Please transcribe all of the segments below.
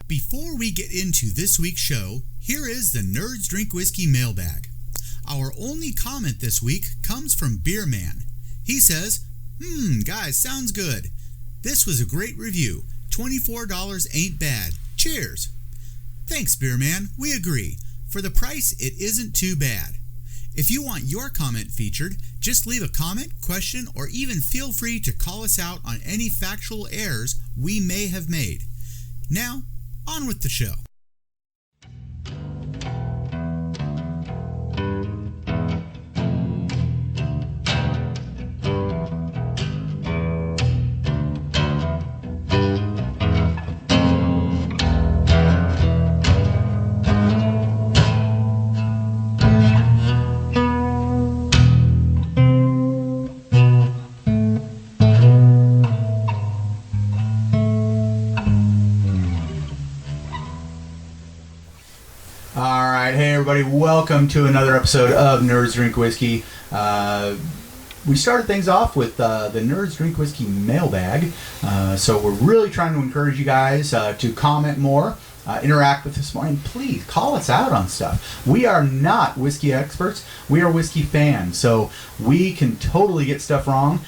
Before we get into this week's show, here is the Nerds Drink Whiskey mailbag. Our only comment this week comes from Beer Man. He says, guys, sounds good. This was a great review. $24 ain't bad. Cheers. Thanks, Beer Man. We agree. For the price, it isn't too bad. If you want your comment featured, just leave a comment, question, or even feel free to call us out on any factual errors we may have made. Now, on with the show. Welcome to another episode of Nerds Drink Whiskey. We started things off with the Nerds Drink Whiskey mailbag. So we're really trying to encourage you guys to comment more, interact with us more, and please call us out on stuff. We are not whiskey experts. We are whiskey fans. So we can totally get stuff wrong.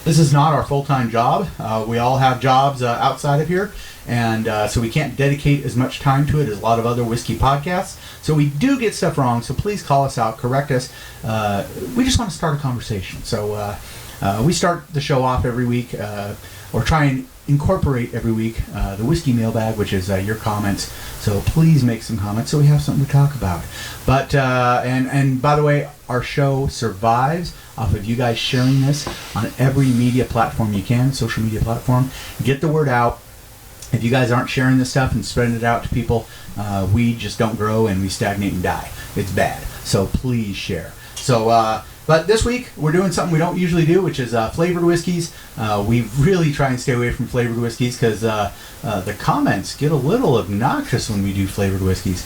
This is not our full-time job. We all have jobs outside of here. And so we can't dedicate as much time to it as a lot of other whiskey podcasts. So we do get stuff wrong, so please call us out, correct us. We just want to start a conversation. So we start the show off every week, or try and incorporate every week the whiskey mailbag, which is your comments. So please make some comments so we have something to talk about. But and by the way, our show survives off of you guys sharing this on every media platform you can, social media platform. Get the word out. If you guys aren't sharing this stuff and spreading it out to people, we just don't grow and we stagnate and die. It's bad. So please share. So, but this week we're doing something we don't usually do, which is flavored whiskeys. We really try and stay away from flavored whiskeys because the comments get a little obnoxious when we do flavored whiskeys.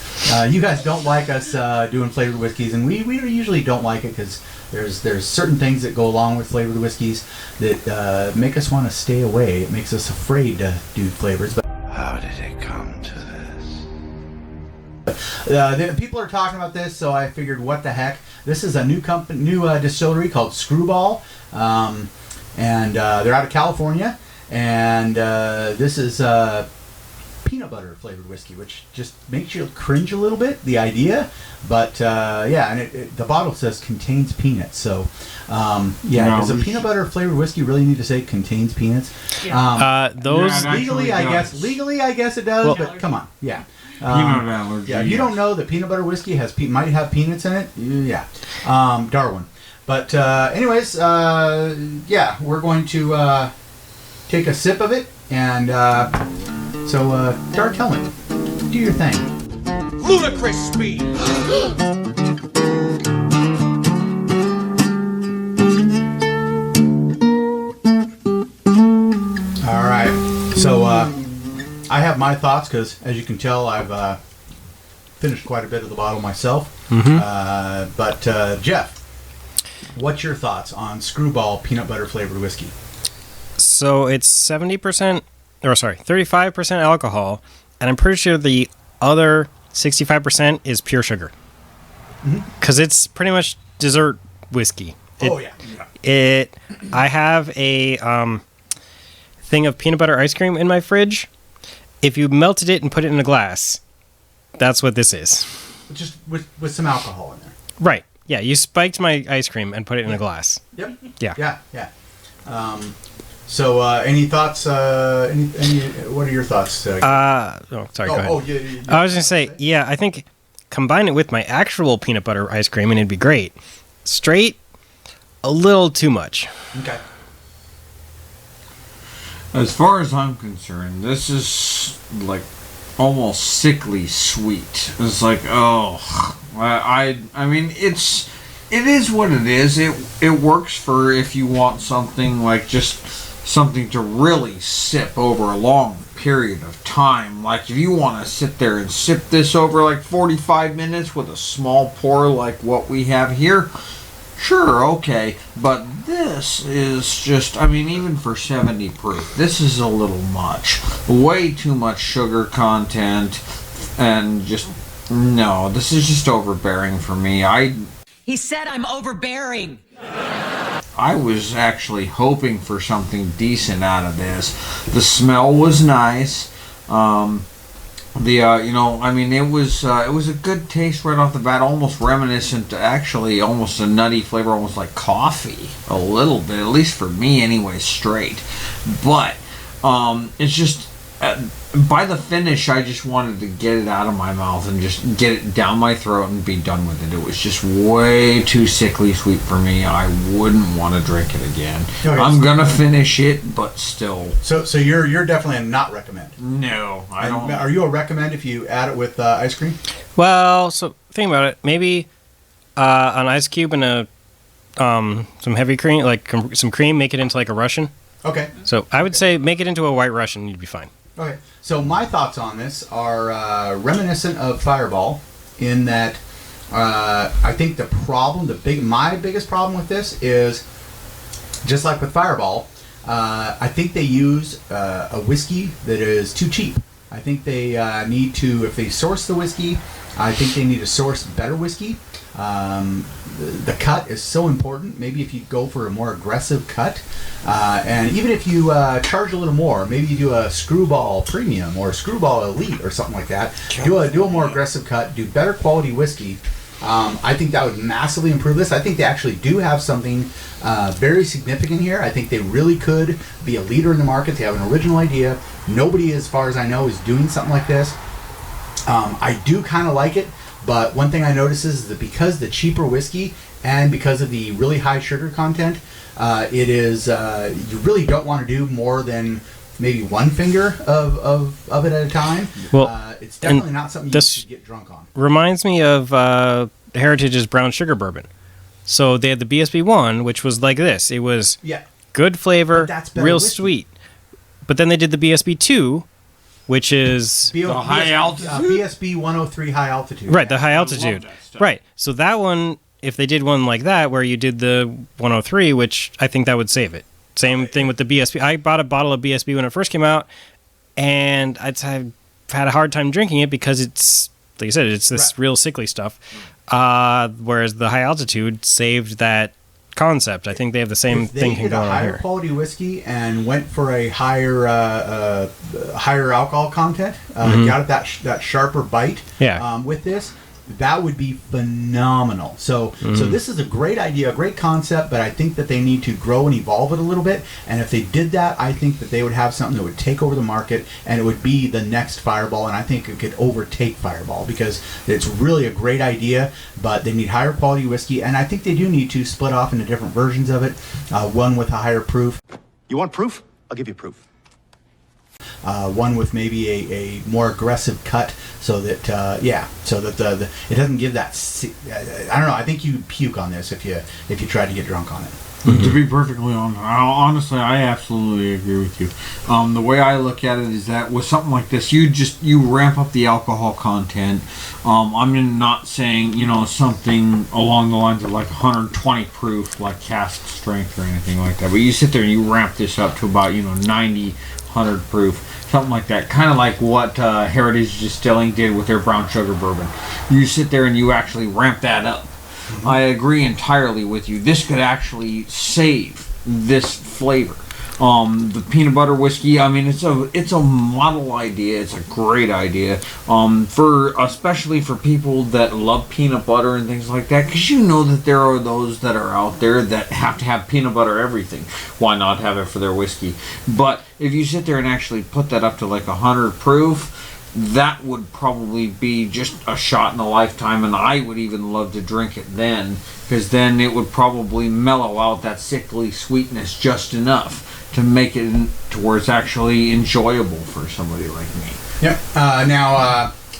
You guys don't like us doing flavored whiskeys, and we usually don't like it because there's certain things that go along with flavored whiskeys that make us want to stay away. It makes us afraid to do flavors. But how did it come to this? People are talking about this, so I figured, what the heck? This is a new distillery called Skrewball, and they're out of California, and this is peanut butter flavored whiskey, which just makes you cringe a little bit, the idea, but yeah, and the bottle says contains peanuts, so does a peanut butter flavored whiskey really need to say contains peanuts? Legally I guess it does, well, but come on, yeah. Peanut allergy. Yeah, you don't know that peanut butter whiskey might have peanuts in it? Yeah. Darwin. But anyways, yeah, we're going to take a sip of it, and so, Dar, tell me, do your thing. Ludicrous speed! Alright, so I have my thoughts because, as you can tell, I've finished quite a bit of the bottle myself. Mm-hmm. But Jeff, what's your thoughts on Skrewball peanut butter flavored whiskey? So it's 35% alcohol, and I'm pretty sure the other 65% is pure sugar. Because it's pretty much dessert whiskey. I have a thing of peanut butter ice cream in my fridge. If you melted it and put it in a glass, that's what this is. Just with some alcohol in there. Right. Yeah, you spiked my ice cream and put it in a glass. Yep. Yeah. So, any thoughts? What are your thoughts? Sorry, go ahead. I was going to say, yeah, I think combine it with my actual peanut butter ice cream and it'd be great. Straight, a little too much. Okay. As far as I'm concerned, this is like almost sickly sweet. It's like, I mean, it is what it is. It works for if you want something like just something to really sip over a long period of time. Like if you want to sit there and sip this over like 45 minutes with a small pour like what we have here, Sure, okay, but this is just, I mean, even for 70 proof, this is a little much. Way too much sugar content, and just, no, this is just overbearing for me. He said I'm overbearing. I was actually hoping for something decent out of this. The smell was nice. It was a good taste right off the bat, almost reminiscent, actually, almost a nutty flavor, almost like coffee, a little bit, at least for me anyway, straight. But it's just, by the finish, I just wanted to get it out of my mouth and just get it down my throat and be done with it. It was just way too sickly sweet for me. I wouldn't want to drink it again. Okay, I'm gonna finish it, but still. So you're definitely a not recommend. No, I don't. Are you a recommend if you add it with ice cream? Well, so think about it. Maybe an ice cube and some heavy cream, like some cream, make it into like a Russian. Okay. So I would say make it into a white Russian. You'd be fine. Okay, so my thoughts on this are reminiscent of Fireball in that I think my biggest problem with this is, just like with Fireball, I think they use a whiskey that is too cheap. I think they need to, if they source the whiskey, I think they need to source better whiskey. The cut is so important. Maybe if you go for a more aggressive cut, and even if you charge a little more, maybe you do a Skrewball Premium or a Skrewball Elite or something like that. Do a more aggressive cut. Do better quality whiskey. I think that would massively improve this. I think they actually do have something very significant here. I think they really could be a leader in the market. They have an original idea. Nobody, as far as I know, is doing something like this. I do kind of like it. But one thing I notice is that because the cheaper whiskey and because of the really high sugar content, it is you really don't want to do more than maybe one finger of it at a time. Well, it's definitely not something you should get drunk on. Reminds me of Heritage's brown sugar bourbon. So they had the BSB-1, which was like this. It was good flavor, real whiskey. Sweet. But then they did the BSB-2, which is the high altitude. BSB 103 high altitude. Right, the high altitude. Right. So that one, if they did one like that, where you did the 103, which I think that would save it. Same thing with the BSB. I bought a bottle of BSB when it first came out, and I've had a hard time drinking it because it's, like you said, it's this real sickly stuff. Whereas the high altitude saved that concept. I think they have the same thing going on here. If they did a higher quality whiskey and went for a higher alcohol content, got it that sharper bite with this, that would be phenomenal. So this is a great idea, a great concept, but I think that they need to grow and evolve it a little bit. And if they did that, I think that they would have something that would take over the market, and it would be the next Fireball. And I think it could overtake Fireball because it's really a great idea, but they need higher quality whiskey. And I think they do need to split off into different versions of it, one with a higher proof. You want proof? I'll give you proof. One with maybe a more aggressive cut, so that it doesn't give that. I don't know. I think you puke on this if you try to get drunk on it. Mm-hmm. To be perfectly honest, honestly, I absolutely agree with you. The way I look at it is that with something like this, you ramp up the alcohol content. I'm not saying something along the lines of like 120 proof, like cask strength or anything like that. But you sit there and you ramp this up to about 90, 100 proof, something like that. Kind of like what Heritage Distilling did with their brown sugar bourbon. You sit there and you actually ramp that up. Mm-hmm. I agree entirely with you. This could actually save this flavor. The peanut butter whiskey, I mean, it's a model idea. It's a great idea. Especially for people that love peanut butter and things like that, because that there are those that are out there that have to have peanut butter everything. Why not have it for their whiskey? But if you sit there and actually put that up to like 100 proof, that would probably be just a shot in a lifetime, and I would even love to drink it then, because then it would probably mellow out that sickly sweetness just enough to make it to where it's actually enjoyable for somebody like me. Yep.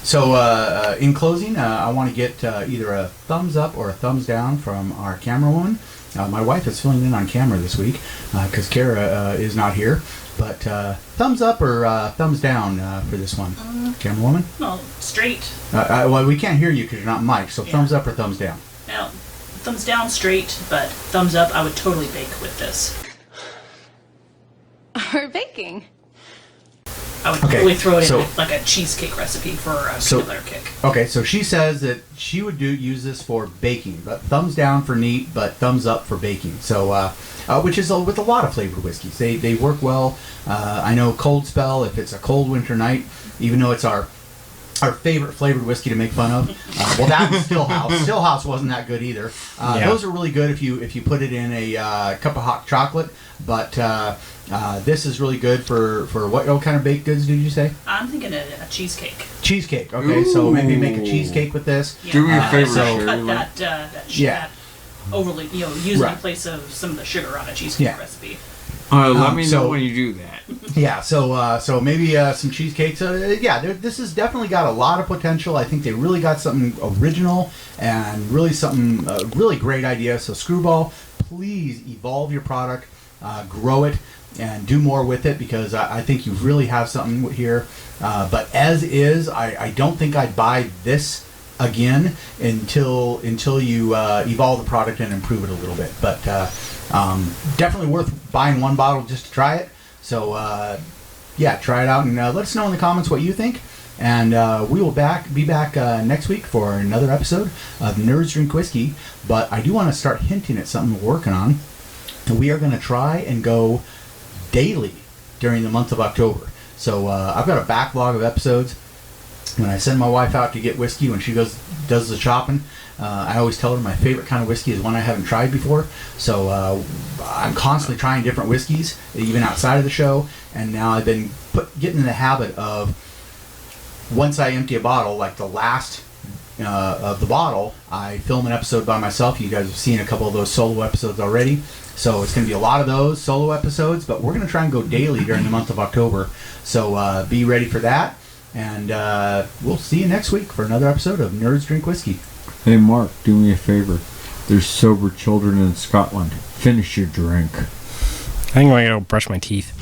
So in closing, I want to get either a thumbs up or a thumbs down from our camera woman. My wife is filling in on camera this week because Kara is not here. But thumbs up or thumbs down for this one, camera woman? No, straight. Well, we can't hear you because you're not mic'd, so thumbs up or thumbs down? No, thumbs down straight, but thumbs up, I would totally bake with this. We're baking. I would Okay, totally throw it so- in like a cheesecake recipe for a peanut butter cake. Okay, so she says that she would use this for baking, but thumbs down for neat, but thumbs up for baking. So, which is with a lot of flavored whiskeys. They work well. I know Cold Spell, if it's a cold winter night, even though it's our favorite flavored whiskey to make fun of. Well, that was Stillhouse. Stillhouse wasn't that good either. Those are really good if you put it in a cup of hot chocolate. But this is really good for what kind of baked goods did you say? I'm thinking a cheesecake. Cheesecake. Okay, so maybe make a cheesecake with this. Yeah. Do me a favor, So Sherry. cut that overly, use it in place of some of the sugar on a cheesecake recipe. Let me know so- when you do that. Yeah, so maybe some cheesecakes. This has definitely got a lot of potential. I think they really got something original and really something really great idea. So Skrewball, please evolve your product, grow it, and do more with it because I think you really have something here. But as is, I don't think I'd buy this again until you evolve the product and improve it a little bit. But definitely worth buying one bottle just to try it. So, try it out and let us know in the comments what you think. And we will be back next week for another episode of Nerds Drink Whiskey. But I do want to start hinting at something we're working on. We are going to try and go daily during the month of October. So I've got a backlog of episodes. When I send my wife out to get whiskey, when she does the shopping, I always tell her my favorite kind of whiskey is one I haven't tried before. So I'm constantly trying different whiskeys, even outside of the show. And now I've been getting in the habit of, once I empty a bottle, like the last of the bottle, I film an episode by myself. You guys have seen a couple of those solo episodes already. So it's going to be a lot of those solo episodes, but we're going to try and go daily during the month of October. So be ready for that. And we'll see you next week for another episode of Nerds Drink Whiskey. Hey, Mark, do me a favor. There's sober children in Scotland. Finish your drink. I think I'm going to go brush my teeth.